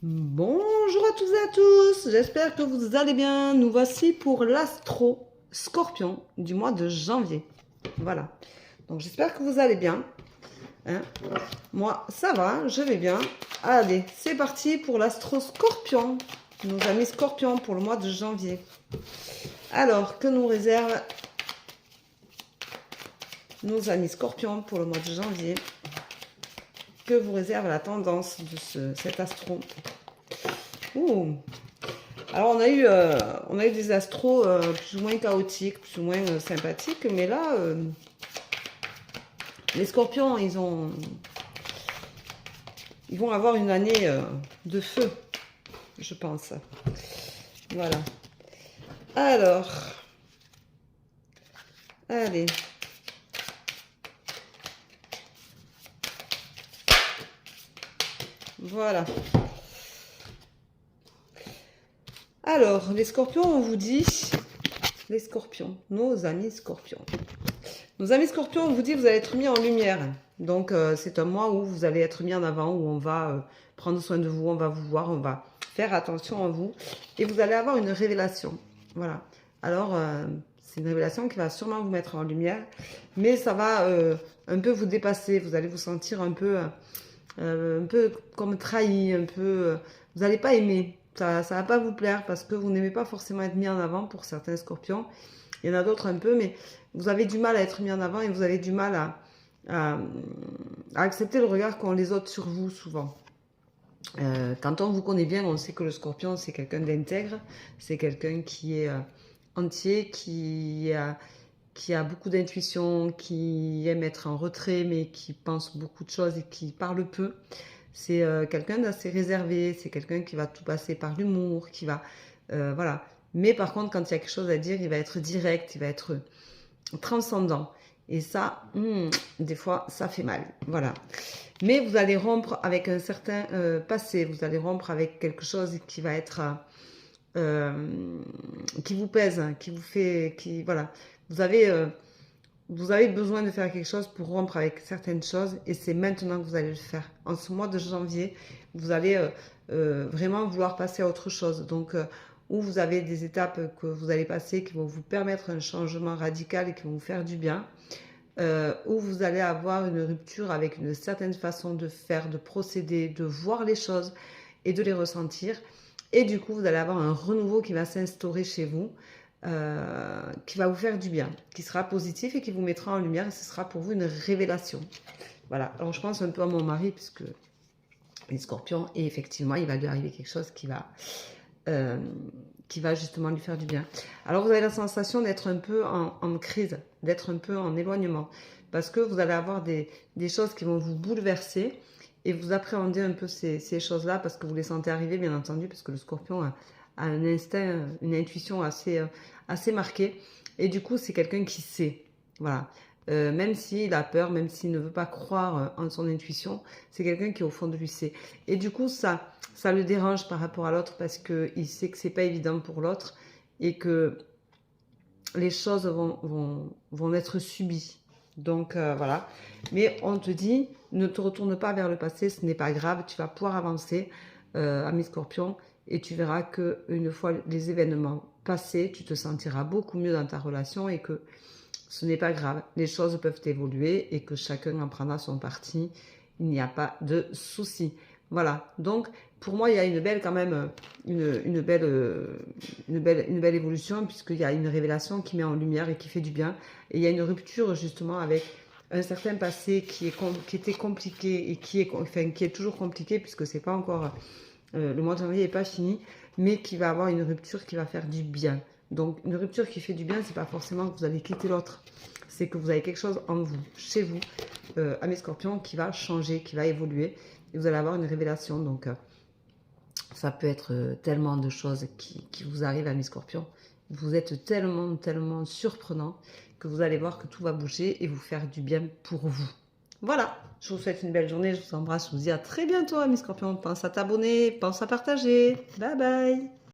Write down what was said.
Bonjour à tous et à tous, j'espère que vous allez bien. Nous voici pour l'astro scorpion du mois de janvier. Voilà, donc j'espère que vous allez bien. Hein, moi, ça va, je vais bien. Allez, c'est parti pour l'astro scorpion, nos amis scorpions pour le mois de janvier. Alors, que nous réservent nos amis scorpions pour le mois de janvier? Que vous réserve la tendance de cet astro? Ouh. Alors, on a eu des astros plus ou moins chaotiques, plus ou moins sympathiques, mais là, les scorpions, ils vont avoir une année de feu, je pense. Voilà. Alors, allez. Voilà. Alors, les scorpions, on vous dit, les scorpions, nos amis scorpions. Nos amis scorpions, on vous dit, vous allez être mis en lumière. Donc, c'est un mois où vous allez être mis en avant, où on va prendre soin de vous, on va vous voir, on va faire attention à vous. Et vous allez avoir une révélation. Voilà. Alors, c'est une révélation qui va sûrement vous mettre en lumière, mais ça va un peu vous dépasser. Vous allez vous sentir un peu comme trahi, un peu... vous n'allez pas aimer. Ça va pas vous plaire parce que vous n'aimez pas forcément être mis en avant pour certains scorpions. Il y en a d'autres un peu, mais vous avez du mal à être mis en avant et vous avez du mal à accepter le regard qu'ont les autres sur vous souvent. Quand on vous connaît bien, on sait que le scorpion, c'est quelqu'un d'intègre, c'est quelqu'un qui est entier, qui a beaucoup d'intuition, qui aime être en retrait, mais qui pense beaucoup de choses et qui parle peu. C'est quelqu'un d'assez réservé, c'est quelqu'un qui va tout passer par l'humour, qui va... voilà. Mais par contre, quand il y a quelque chose à dire, il va être direct, il va être transcendant. Et ça, des fois, ça fait mal. Voilà. Mais vous allez rompre avec un certain passé, vous allez rompre avec quelque chose qui va être... qui vous pèse, qui vous fait... voilà. Vous avez besoin de faire quelque chose pour rompre avec certaines choses et c'est maintenant que vous allez le faire. En ce mois de janvier, vous allez vraiment vouloir passer à autre chose. Donc, où vous avez des étapes que vous allez passer qui vont vous permettre un changement radical et qui vont vous faire du bien. Où vous allez avoir une rupture avec une certaine façon de faire, de procéder, de voir les choses et de les ressentir. Et du coup, vous allez avoir un renouveau qui va s'instaurer chez vous. Qui va vous faire du bien, qui sera positif et qui vous mettra en lumière et ce sera pour vous une révélation. Voilà, alors je pense un peu à mon mari puisque les scorpions et effectivement il va lui arriver quelque chose qui va justement lui faire du bien. Alors vous avez la sensation d'être un peu en crise, d'être un peu en éloignement parce que vous allez avoir des choses qui vont vous bouleverser et vous appréhendez un peu ces choses-là parce que vous les sentez arriver bien entendu parce que le scorpion a un instinct, une intuition assez marquée. Et du coup, c'est quelqu'un qui sait. Voilà. Même s'il a peur, même s'il ne veut pas croire en son intuition, c'est quelqu'un qui au fond de lui sait. Et du coup, ça le dérange par rapport à l'autre parce qu'il sait que c'est pas évident pour l'autre et que les choses vont être subies. Donc voilà. Mais on te dit, ne te retourne pas vers le passé, ce n'est pas grave, tu vas pouvoir avancer, ami Scorpion, et tu verras que une fois les événements passés, tu te sentiras beaucoup mieux dans ta relation et que ce n'est pas grave. Les choses peuvent évoluer et que chacun en prendra son parti. Il n'y a pas de souci. Voilà. Donc, pour moi, il y a une belle, quand même, une belle évolution puisqu'il y a une révélation qui met en lumière et qui fait du bien. Et il y a une rupture, justement, avec un certain passé qui était compliqué et qui est toujours compliqué puisque c'est pas encore... le mois de janvier n'est pas fini, mais qui va avoir une rupture qui va faire du bien. Donc, une rupture qui fait du bien, c'est pas forcément que vous allez quitter l'autre. C'est que vous avez quelque chose en vous, chez vous, amis scorpions, qui va changer, qui va évoluer. Et vous allez avoir une révélation. Donc, ça peut être tellement de choses qui vous arrivent, amis scorpions. Vous êtes tellement, tellement surprenant que vous allez voir que tout va bouger et vous faire du bien pour vous. Voilà, je vous souhaite une belle journée, je vous embrasse, je vous dis à très bientôt, amis scorpions. Pense à t'abonner, pense à partager. Bye bye.